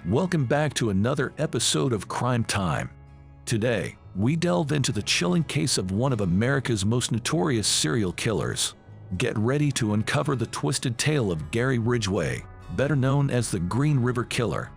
Welcome back to another episode of Crime Time. Today, we delve into the chilling case of one of America's most notorious serial killers. Get ready to uncover the twisted tale of Gary Ridgway, better known as the Green River Killer.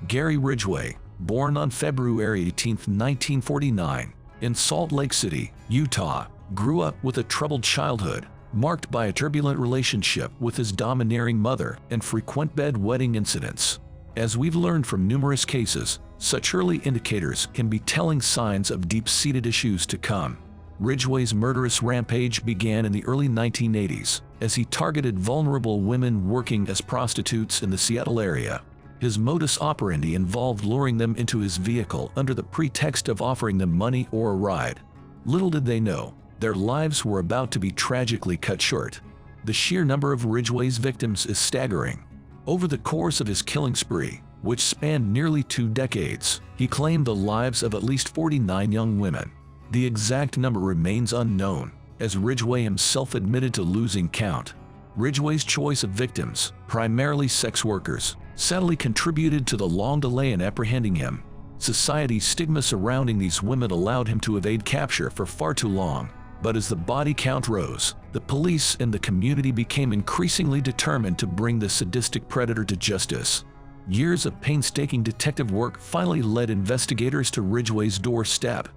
Gary Ridgway, born on February 18, 1949, in Salt Lake City, Utah, grew up with a troubled childhood, marked by a turbulent relationship with his domineering mother and frequent bedwetting incidents. As we've learned from numerous cases, such early indicators can be telling signs of deep-seated issues to come. Ridgway's murderous rampage began in the early 1980s, as he targeted vulnerable women working as prostitutes in the Seattle area. His modus operandi involved luring them into his vehicle under the pretext of offering them money or a ride. Little did they know, their lives were about to be tragically cut short. The sheer number of Ridgway's victims is staggering. Over the course of his killing spree, which spanned nearly 2 decades, he claimed the lives of at least 49 young women. The exact number remains unknown, as Ridgway himself admitted to losing count. Ridgway's choice of victims, primarily sex workers, sadly contributed to the long delay in apprehending him. Society's stigma surrounding these women allowed him to evade capture for far too long. But as the body count rose, the police and the community became increasingly determined to bring the sadistic predator to justice. Years of painstaking detective work finally led investigators to Ridgway's doorstep.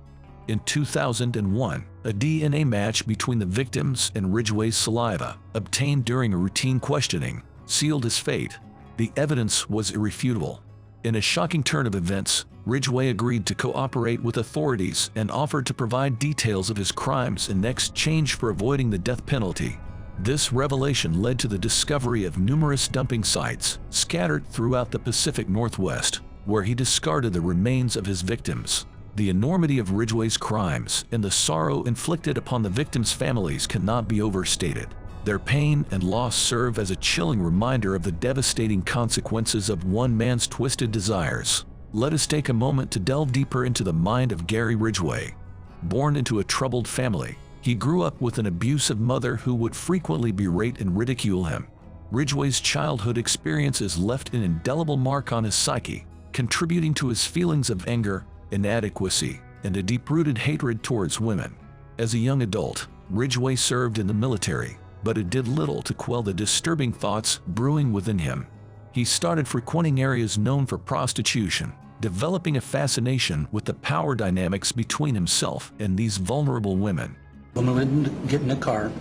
In 2001, a DNA match between the victims and Ridgway's saliva, obtained during a routine questioning, sealed his fate. The evidence was irrefutable. In a shocking turn of events, Ridgway agreed to cooperate with authorities and offered to provide details of his crimes in exchange for avoiding the death penalty. This revelation led to the discovery of numerous dumping sites scattered throughout the Pacific Northwest, where he discarded the remains of his victims. The enormity of Ridgway's crimes and the sorrow inflicted upon the victims' families cannot be overstated. Their pain and loss serve as a chilling reminder of the devastating consequences of one man's twisted desires. Let us take a moment to delve deeper into the mind of Gary Ridgway. Born into a troubled family, he grew up with an abusive mother who would frequently berate and ridicule him. Ridgway's childhood experiences left an indelible mark on his psyche, contributing to his feelings of anger, inadequacy, and a deep-rooted hatred towards women. As a young adult, Ridgway served in the military, but it did little to quell the disturbing thoughts brewing within him. He started frequenting areas known for prostitution, developing a fascination with the power dynamics between himself and these vulnerable women. When we get in the car,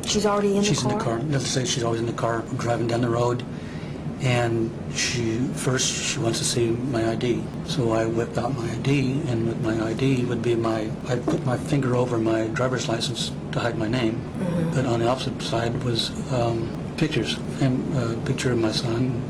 she's already in the car? She's in the car. Let's say she's always in the car, driving down the road, and she wants to see my ID. So I whip out my ID, and with my ID would be I put my finger over my driver's license to hide my name. Mm-hmm. But on the opposite side was pictures, and a picture of my son.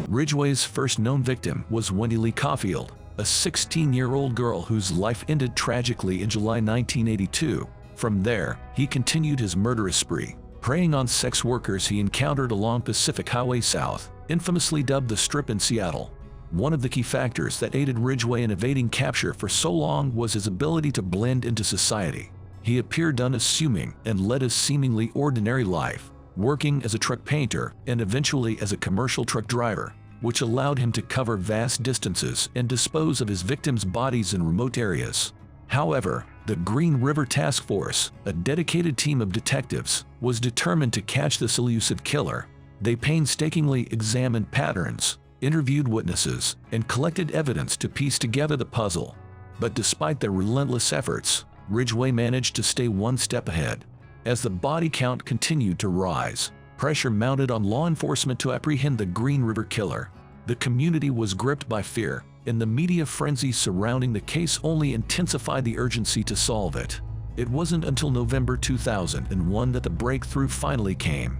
Ridgway's first known victim was Wendy Lee Caulfield, a 16-year-old girl whose life ended tragically in July 1982. From there, he continued his murderous spree, preying on sex workers he encountered along Pacific Highway South, infamously dubbed the Strip in Seattle. One of the key factors that aided Ridgway in evading capture for so long was his ability to blend into society. He appeared unassuming and led a seemingly ordinary life, working as a truck painter and eventually as a commercial truck driver, which allowed him to cover vast distances and dispose of his victims' bodies in remote areas. However, the Green River Task Force, a dedicated team of detectives, was determined to catch this elusive killer. They painstakingly examined patterns, interviewed witnesses, and collected evidence to piece together the puzzle. But despite their relentless efforts, Ridgway managed to stay one step ahead. As the body count continued to rise, pressure mounted on law enforcement to apprehend the Green River Killer. The community was gripped by fear, and the media frenzy surrounding the case only intensified the urgency to solve it. It wasn't until November 2001 that the breakthrough finally came.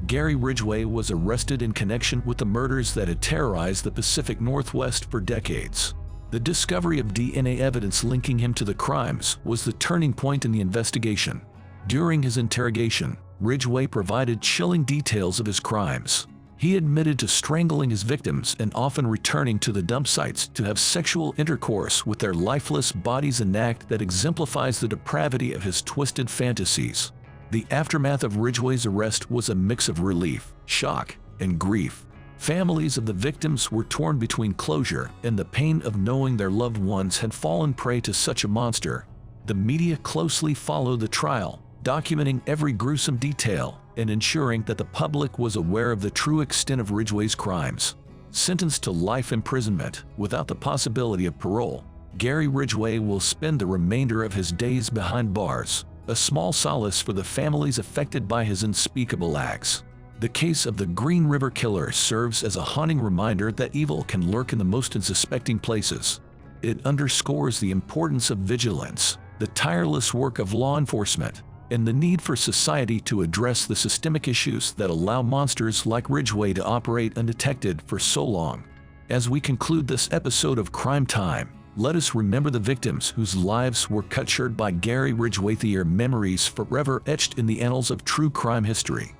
Gary Ridgway was arrested in connection with the murders that had terrorized the Pacific Northwest for decades. The discovery of DNA evidence linking him to the crimes was the turning point in the investigation. During his interrogation, Ridgway provided chilling details of his crimes. He admitted to strangling his victims and often returning to the dump sites to have sexual intercourse with their lifeless bodies, an act that exemplifies the depravity of his twisted fantasies. The aftermath of Ridgway's arrest was a mix of relief, shock, and grief. Families of the victims were torn between closure and the pain of knowing their loved ones had fallen prey to such a monster. The media closely followed the trial, documenting every gruesome detail and ensuring that the public was aware of the true extent of Ridgway's crimes. Sentenced to life imprisonment without the possibility of parole, Gary Ridgway will spend the remainder of his days behind bars, a small solace for the families affected by his unspeakable acts. The case of the Green River Killer serves as a haunting reminder that evil can lurk in the most unsuspecting places. It underscores the importance of vigilance, the tireless work of law enforcement, and the need for society to address the systemic issues that allow monsters like Ridgway to operate undetected for so long. As we conclude this episode of Crime Time, let us remember the victims whose lives were cut short by Gary Ridgway, their memories forever etched in the annals of true crime history.